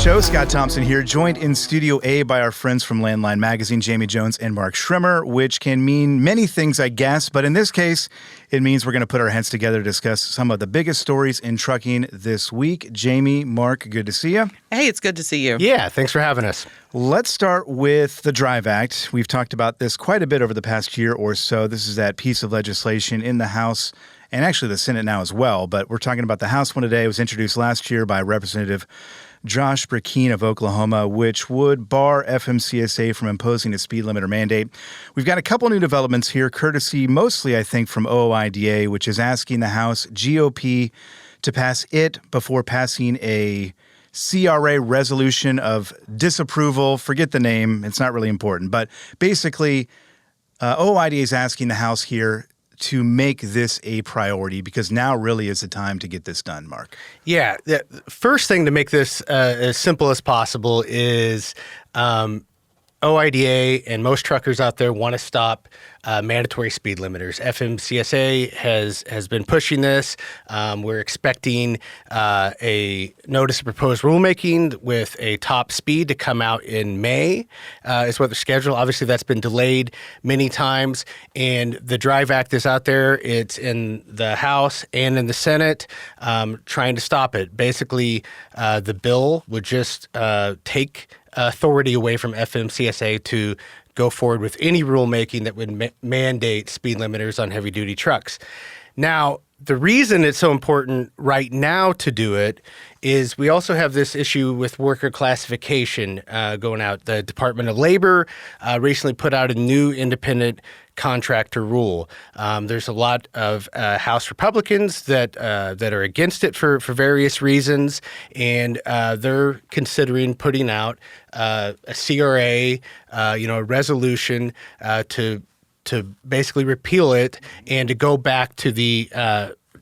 show. Scott Thompson here, joined in Studio A by our friends from Landline Magazine, Jami Jones and Mark Schremmer, which can mean many things, I guess. But in this case, it means we're going to put our heads together to discuss some of the biggest stories in trucking this week. Jami, Mark, good to see you. Hey, it's good to see you. Yeah, thanks for having us. Let's start with the Drive Act. We've talked about this quite a bit over the past year or so. This is that piece of legislation in the House and actually the Senate now as well. But we're talking about the House one today. It was introduced last year by Representative Josh Brecheen of Oklahoma, which would bar FMCSA from imposing a speed limiter mandate. We've got a couple new developments here, courtesy mostly, I think, from OOIDA, which is asking the House GOP to pass it before passing a CRA resolution of disapproval. Forget the name. It's not really important. But basically, OOIDA is asking the House here to make this a priority because now really is the time to get this done, Mark. Yeah, the first thing to make this as simple as possible is OIDA and most truckers out there want to stop mandatory speed limiters. FMCSA has been pushing this. We're expecting a notice of proposed rulemaking with a top speed to come out in May, is what they're scheduled. Obviously, that's been delayed many times, and the Drive Act is out there. It's in the House and in the Senate, trying to stop it. Basically, the bill would just take authority away from FMCSA to go forward with any rulemaking that would mandate speed limiters on heavy-duty trucks. Now, the reason it's so important right now to do it is we also have this issue with worker classification going out. The Department of Labor recently put out a new independent contractor rule. There's a lot of House Republicans that are against it for various reasons, and they're considering putting out a CRA, a resolution to basically repeal it and to go back to the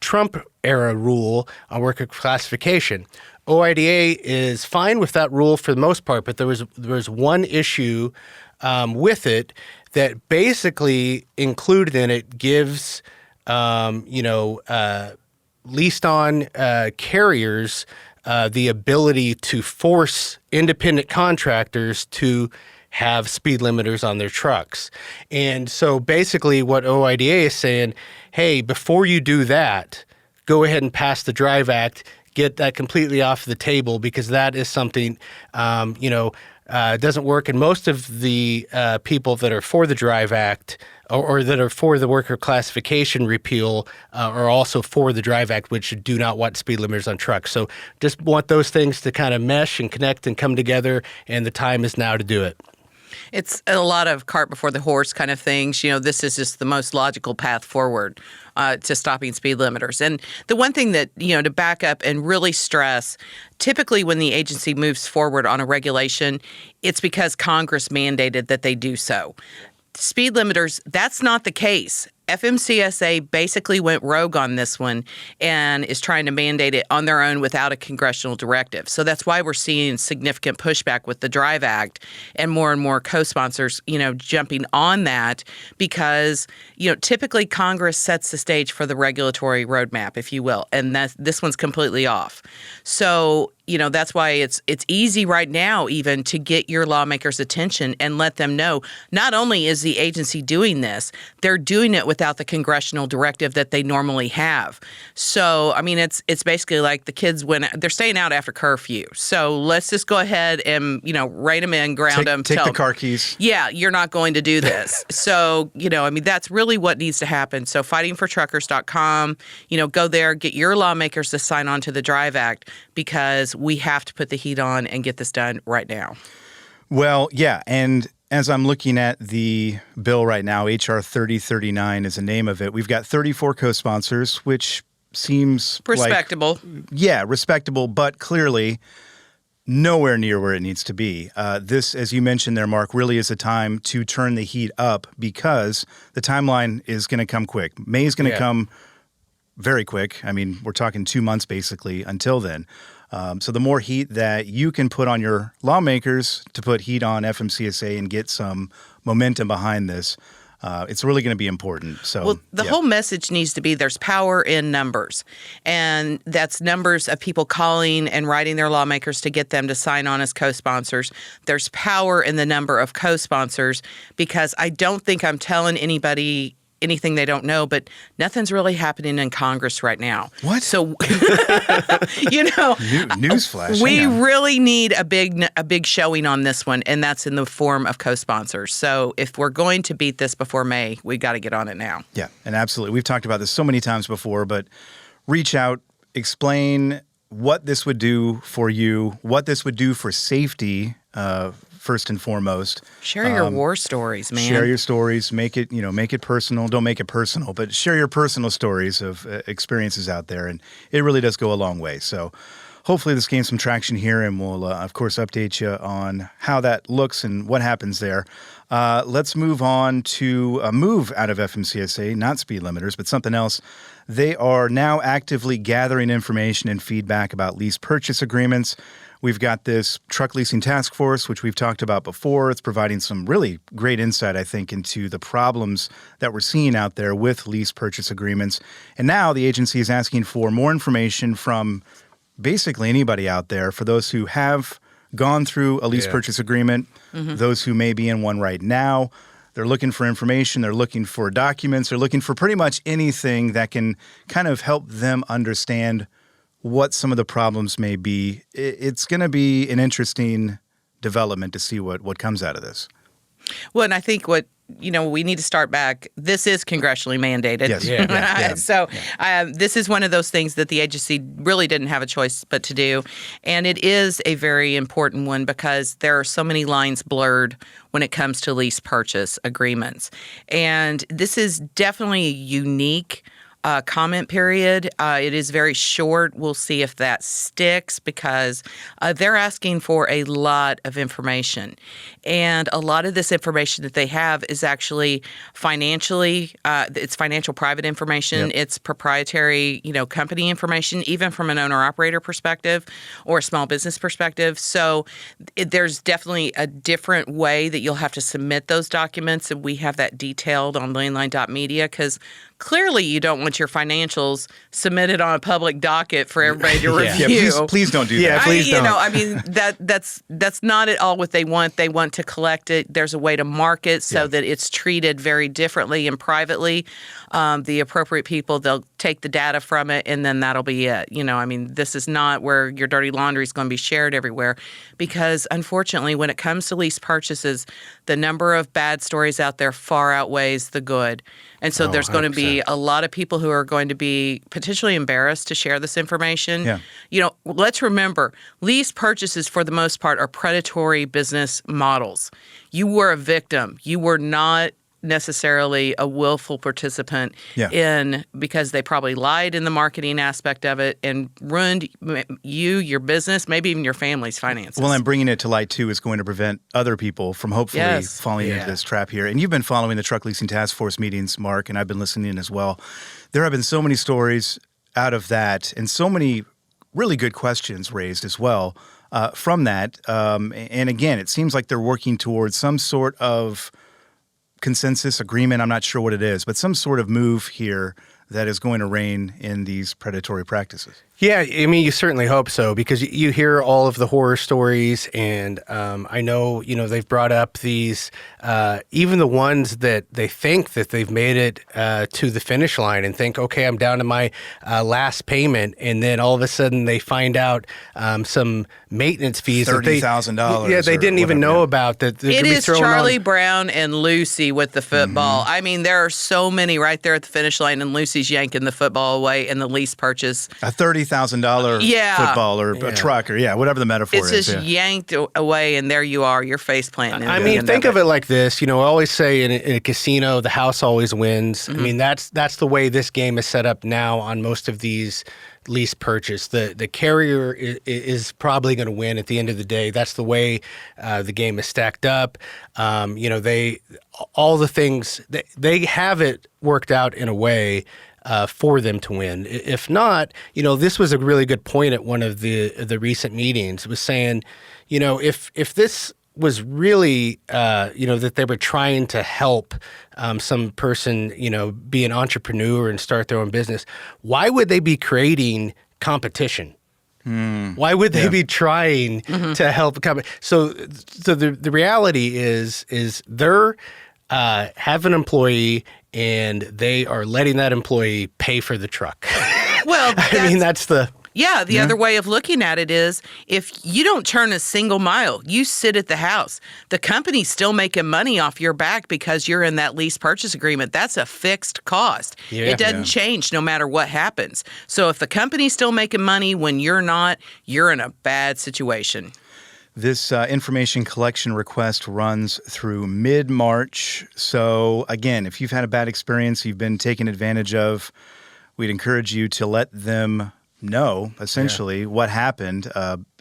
Trump-era rule on worker classification. OIDA is fine with that rule for the most part, but there was one issue with it that basically included in it gives, leased-on carriers the ability to force independent contractors to have speed limiters on their trucks. And so basically what OIDA is saying, hey, before you do that, go ahead and pass the Drive Act, get that completely off the table, because that is something, doesn't work. And most of the people that are for the Drive Act or that are for the worker classification repeal are also for the Drive Act, which do not want speed limiters on trucks. So just want those things to kind of mesh and connect and come together, and the time is now to do it. It's a lot of cart before the horse kind of things. This is just the most logical path forward to stopping speed limiters. And the one thing that, to back up and really stress, typically when the agency moves forward on a regulation, it's because Congress mandated that they do so. Speed limiters, that's not the case. FMCSA basically went rogue on this one and is trying to mandate it on their own without a congressional directive. So that's why we're seeing significant pushback with the Drive Act and more co-sponsors, jumping on that because, typically Congress sets the stage for the regulatory roadmap, if you will, and this one's completely off. So, that's why it's easy right now even to get your lawmakers' attention and let them know not only is the agency doing this, they're doing it without the congressional directive that they normally have. So, it's basically like the kids when they're staying out after curfew. So let's just go ahead and, rein them in, ground them. Take the car keys. Yeah, you're not going to do this. So, that's really what needs to happen. So fightingfortruckers.com, go there, get your lawmakers to sign on to the Drive Act because we have to put the heat on and get this done right now. Well, yeah, and as I'm looking at the bill right now, H.R. 3039 is the name of it. We've got 34 co-sponsors, which seems respectable. Respectable, but clearly nowhere near where it needs to be. This, as you mentioned there, Mark, really is a time to turn the heat up because the timeline is going to come quick. May is going to come very quick. We're talking 2 months basically until then. So the more heat that you can put on your lawmakers to put heat on FMCSA and get some momentum behind this, it's really going to be important. So, well, the whole message needs to be there's power in numbers. And that's numbers of people calling and writing their lawmakers to get them to sign on as co-sponsors. There's power in the number of co-sponsors, because I don't think I'm telling anybody anything they don't know, but nothing's really happening in Congress right now. What? So, newsflash. We really need a big showing on this one, and that's in the form of co-sponsors. So if we're going to beat this before May, we got to get on it now. Yeah, and absolutely. We've talked about this so many times before, but reach out, explain what this would do for you, what this would do for safety, first and foremost. Share your war stories, man. Share your stories. Make it personal. Don't make it personal, but share your personal stories of experiences out there, and it really does go a long way. So hopefully this gains some traction here, and we'll, of course, update you on how that looks and what happens there. Let's move on to a move out of FMCSA, not speed limiters, but something else. They are now actively gathering information and feedback about lease purchase agreements. We've got this truck leasing task force, which we've talked about before. It's providing some really great insight, I think, into the problems that we're seeing out there with lease purchase agreements. And now the agency is asking for more information from basically anybody out there, for those who have gone through a lease purchase agreement, those who may be in one right now. They're looking for information. They're looking for documents. They're looking for pretty much anything that can kind of help them understand what some of the problems may be. It's going to be an interesting development to see what comes out of this. Well, and I think we need to start back. This is congressionally mandated. Yes. Yeah. So this is one of those things that the agency really didn't have a choice but to do. And it is a very important one because there are so many lines blurred when it comes to lease purchase agreements. And this is definitely a unique comment period. It is very short. We'll see if that sticks because they're asking for a lot of information. And a lot of this information that they have is actually financially, it's financial private information. Yep. It's proprietary, company information, even from an owner-operator perspective or a small business perspective. So there's definitely a different way that you'll have to submit those documents. And we have that detailed on LandLine.Media because clearly you don't want your financials submitted on a public docket for everybody to review. Yeah, please don't do that. Yeah, please don't. That's not at all what they want. They want to collect it. There's a way to mark it so that it's treated very differently and privately. The appropriate people, they'll take the data from it, and then that'll be it. This is not where your dirty laundry is going to be shared everywhere because, unfortunately, when it comes to lease purchases, the number of bad stories out there far outweighs the good. And so there's going to be a lot of people who are going to be potentially embarrassed to share this information. Yeah. Let's remember, lease purchases for the most part are predatory business models. You were a victim. You were not necessarily a willful participant in because they probably lied in the marketing aspect of it and ruined your business, maybe even your family's finances. Well, and bringing it to light, too, is going to prevent other people from hopefully falling into this trap here. And you've been following the Truck Leasing Task Force meetings, Mark, and I've been listening as well. There have been so many stories out of that and so many really good questions raised as well from that. And again, it seems like they're working towards some sort of consensus agreement. I'm not sure what it is, but some sort of move here that is going to rein in these predatory practices. Yeah, you certainly hope so because you hear all of the horror stories, and I know they've brought up these even the ones that they think that they've made it to the finish line and think, okay, I'm down to my last payment, and then all of a sudden they find out some maintenance fees $30,000. Yeah, they didn't even know about that. It is Charlie Brown and Lucy with the football. There are so many right there at the finish line, and Lucy's yanking the football away in the lease purchase. A $30,000 football or a truck or whatever the metaphor is. It's just yanked away, and there you are, you're face planting. Think of it like this. I always say in a casino, the house always wins. Mm-hmm. That's the way this game is set up now on most of these lease purchase. The carrier is probably going to win at the end of the day. That's the way the game is stacked up. All the things they have it worked out in a way for them to win. If not, this was a really good point at one of the recent meetings. It was saying, if this was really, that they were trying to help some person, be an entrepreneur and start their own business, why would they be creating competition? Why would they be trying to help? So the reality is they're have an employee and they are letting that employee pay for the truck. Well, that's the... Yeah, the other way of looking at it is if you don't turn a single mile, you sit at the house. The company's still making money off your back because you're in that lease purchase agreement. That's a fixed cost. Yeah. It doesn't change no matter what happens. So if the company's still making money when you're not, you're in a bad situation. This information collection request runs through mid-March. So again, if you've had a bad experience, you've been taken advantage of, we'd encourage you to let them know, essentially, what happened,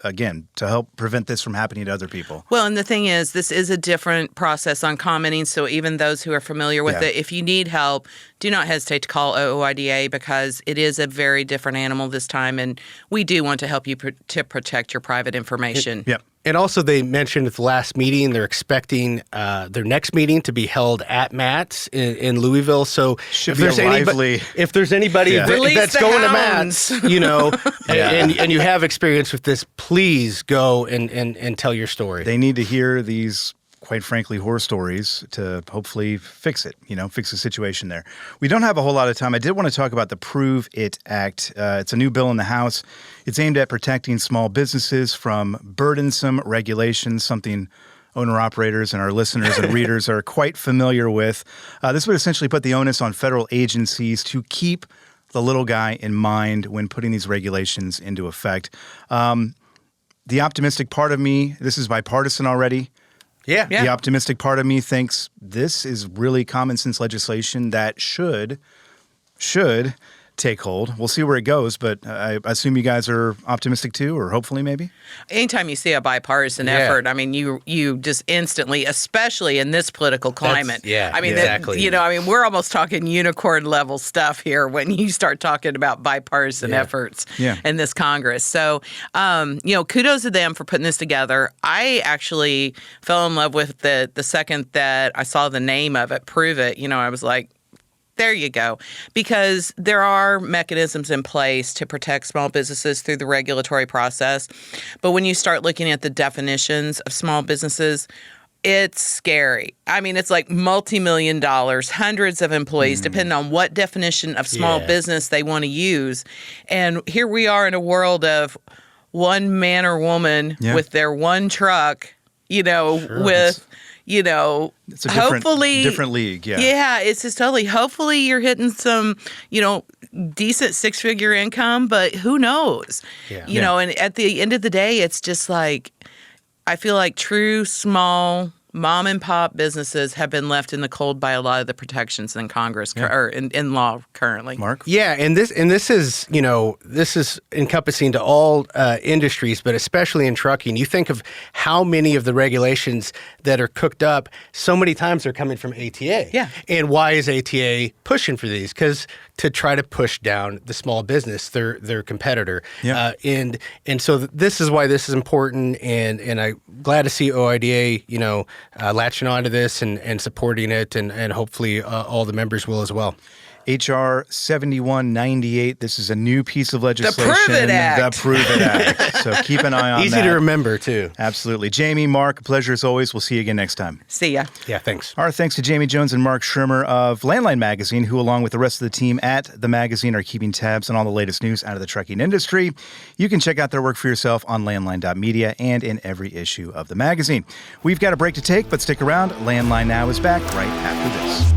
again, to help prevent this from happening to other people. Well, and the thing is, this is a different process on commenting, so even those who are familiar with it, if you need help, do not hesitate to call OOIDA because it is a very different animal this time, and we do want to help you to protect your private information. Yep. And also, they mentioned at the last meeting they're expecting their next meeting to be held at Matt's in Louisville. So if there's anybody that's going to Matt's, and you have experience with this, please go and tell your story. They need to hear these, quite frankly, horror stories to hopefully fix it, fix the situation there. We don't have a whole lot of time. I did want to talk about the Prove It Act. It's a new bill in the House. It's aimed at protecting small businesses from burdensome regulations, something owner-operators and our listeners and readers are quite familiar with. This would essentially put the onus on federal agencies to keep the little guy in mind when putting these regulations into effect. The optimistic part of me, this is bipartisan already. Yeah. The optimistic part of me thinks this is really common sense legislation that should take hold. We'll see where it goes, but I assume you guys are optimistic too, or hopefully maybe? Anytime you see a bipartisan effort, I mean, you just instantly, especially in this political climate. Exactly. We're almost talking unicorn level stuff here when you start talking about bipartisan efforts in this Congress. So, kudos to them for putting this together. I actually fell in love with the second that I saw the name of it, Prove It. I was like, there you go. Because there are mechanisms in place to protect small businesses through the regulatory process. But when you start looking at the definitions of small businesses, it's scary. I mean, it's like multi-million dollars, hundreds of employees, depending on what definition of small business they want to use. And here we are in a world of one man or woman with their one truck, it's a different league. Yeah, it's just totally. Hopefully, you're hitting some, decent six-figure income, but who knows? And at the end of the day, it's just like I feel like true small mom and pop businesses have been left in the cold by a lot of the protections in Congress or in law currently. Mark? Yeah, and this is this is encompassing to all industries, but especially in trucking. You think of how many of the regulations that are cooked up. So many times they're coming from ATA. Yeah. And why is ATA pushing for these? Because to try to push down the small business, their competitor. Yeah. And so this is why this is important. And I'm glad to see OIDA latching onto this and supporting it, and hopefully all the members will as well. H.R. 7198. This is a new piece of legislation. The Prove It Act. The Prove It Act. So keep an eye on that. Easy to remember, too. Absolutely. Jami, Mark, a pleasure as always. We'll see you again next time. See ya. Yeah, thanks. Our thanks to Jami Jones and Mark Schremmer of Landline Magazine, who, along with the rest of the team at the magazine, are keeping tabs on all the latest news out of the trucking industry. You can check out their work for yourself on LandLine.Media and in every issue of the magazine. We've got a break to take, but stick around. Landline Now is back right after this.